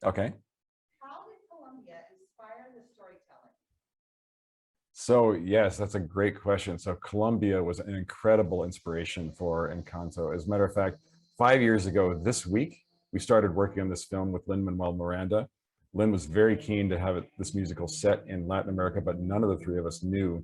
Okay. How did Colombia inspire the storytelling? So yes, that's a great question. So Colombia was an incredible inspiration for Encanto. As a matter of fact, 5 years ago this week, we started working on this film with Lin-Manuel Miranda. Lin was very keen to have this musical set in Latin America, but none of the three of us knew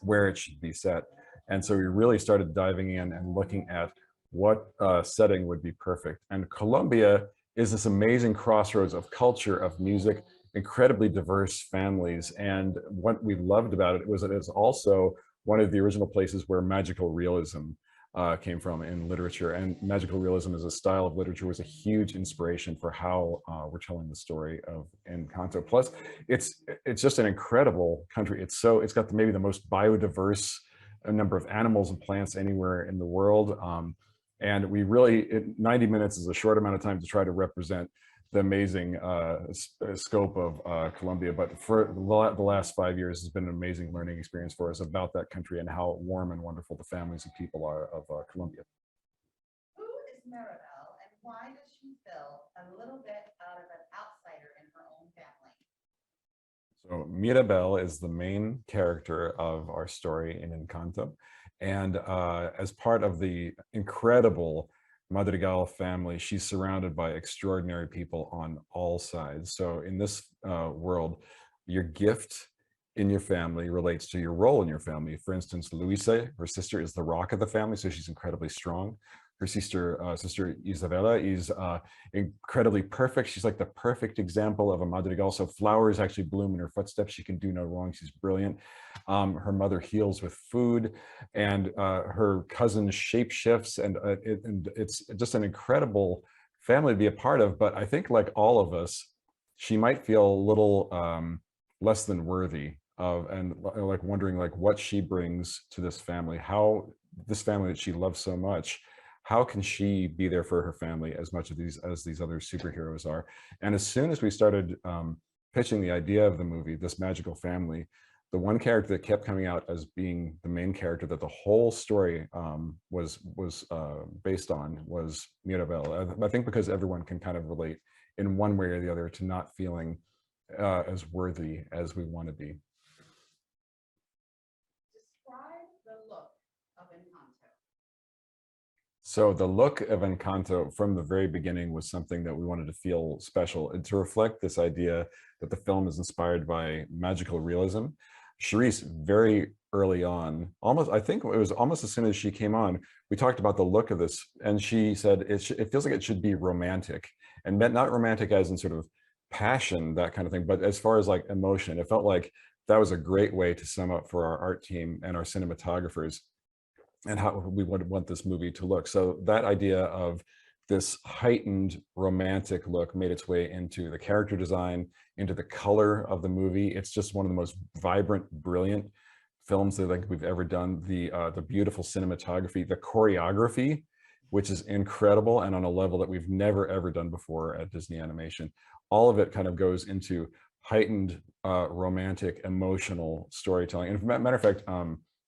where it should be set. And so we really started diving in and looking at what setting would be perfect. And Colombia is this amazing crossroads of culture, of music, incredibly diverse families. And what we loved about it was that it's also one of the original places where magical realism came from in literature. And magical realism as a style of literature was a huge inspiration for how we're telling the story of Encanto. Plus, it's just an incredible country. It's got maybe the most biodiverse number of animals and plants anywhere in the world. And we really, 90 minutes is a short amount of time to try to represent the amazing scope of Colombia. But for the last 5 years has been an amazing learning experience for us about that country and how warm and wonderful the families and people are of Colombia. Who is Maribel and why does she feel a little bit out of an outsider in her own family? So Mirabel is the main character of our story in Encanto. And as part of the incredible Madrigal family, she's surrounded by extraordinary people on all sides. So in this world, your gift in your family relates to your role in your family. For instance, Luisa, her sister, is the rock of the family, so she's incredibly strong. Her sister Isabella is incredibly perfect. She's like the perfect example of a madrigal. So flowers actually bloom in her footsteps. She can do no wrong. She's brilliant. Her mother heals with food, and her cousin shape shifts, and it's just an incredible family to be a part of. But I think, like all of us, she might feel a little less than worthy of, and like wondering like what she brings to this family, how this family that she loves so much, how can she be there for her family as much as these other superheroes are. And as soon as we started pitching the idea of the movie, this magical family, the one character that kept coming out as being the main character that the whole story was based on was Mirabel. I think because everyone can kind of relate in one way or the other to not feeling as worthy as we want to be. Describe the look of Encanto. So the look of Encanto from the very beginning was something that we wanted to feel special and to reflect this idea that the film is inspired by magical realism. Charisse, very early on, almost, I think it was almost as soon as she came on, we talked about the look of this, and she said it feels like it should be romantic, and not romantic as in sort of passion, that kind of thing, but as far as like emotion, it felt like that was a great way to sum up for our art team and our cinematographers and how we would want this movie to look. So that idea of this heightened romantic look made its way into the character design, into the color of the movie. It's just one of the most vibrant, brilliant films that I think we've ever done. The beautiful cinematography, the choreography, which is incredible and on a level that we've never ever done before at Disney Animation. All of it kind of goes into heightened romantic, emotional storytelling. And matter of fact,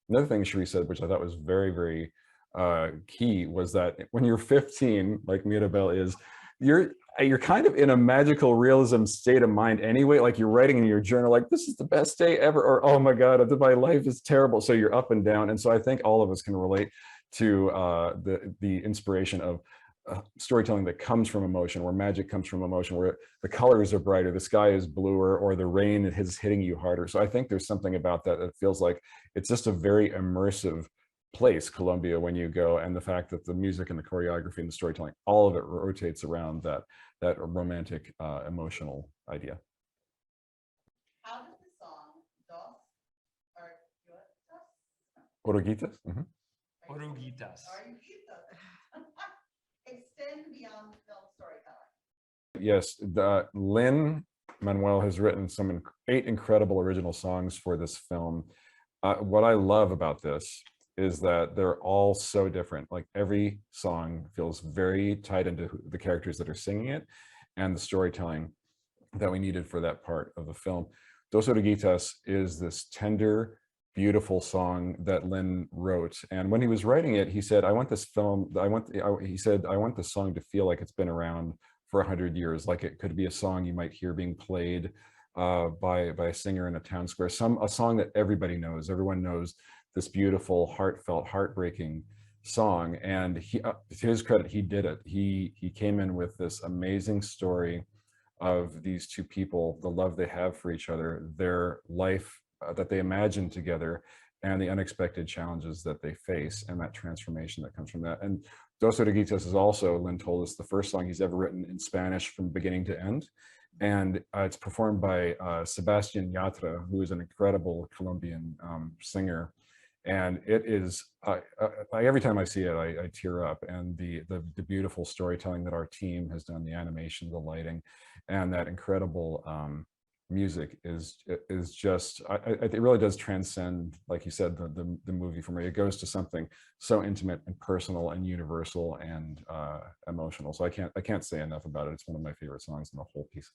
another thing Cherie said, which I thought was very, very key, was that when you're 15, like Mirabel is, you're kind of in a magical realism state of mind anyway. Like you're writing in your journal, like this is the best day ever, or oh my God, my life is terrible. So you're up and down. And so I think all of us can relate to the inspiration of storytelling that comes from emotion, where magic comes from emotion, where the colors are brighter, the sky is bluer, or the rain is hitting you harder. So I think there's something about that that feels like it's just a very immersive place, Colombia, when you go, and the fact that the music and the choreography and the storytelling, all of it rotates around that romantic, emotional idea. How does the song Dos Arguitas? Oruguitas? Mm-hmm. Oruguitas. Extend beyond the film storytelling. Yes, Lin Manuel has written 8 incredible original songs for this film. What I love about this is that they're all so different. Like every song feels very tied into the characters that are singing it and the storytelling that we needed for that part of the film. Dos Oruguitas is this tender, beautiful song that Lin wrote. And when he was writing it, he said, I want this song to feel like it's been around for 100 years. Like it could be a song you might hear being played by a singer in a town square, a song that everybody knows. Everyone knows this beautiful, heartfelt, heartbreaking song. And he, to his credit, he did it. He came in with this amazing story of these two people, the love they have for each other, their life that they imagine together, and the unexpected challenges that they face, and that transformation that comes from that. And Dos Oruguitas is also, Lynn told us, the first song he's ever written in Spanish from beginning to end. And it's performed by Sebastian Yatra, who is an incredible Colombian singer. And it is, every time I see it, I tear up. And the beautiful storytelling that our team has done, the animation, the lighting, and that incredible music is just, it really does transcend, like you said, the movie for me. It goes to something so intimate and personal and universal and emotional. So I can't say enough about it. It's one of my favorite songs in the whole piece.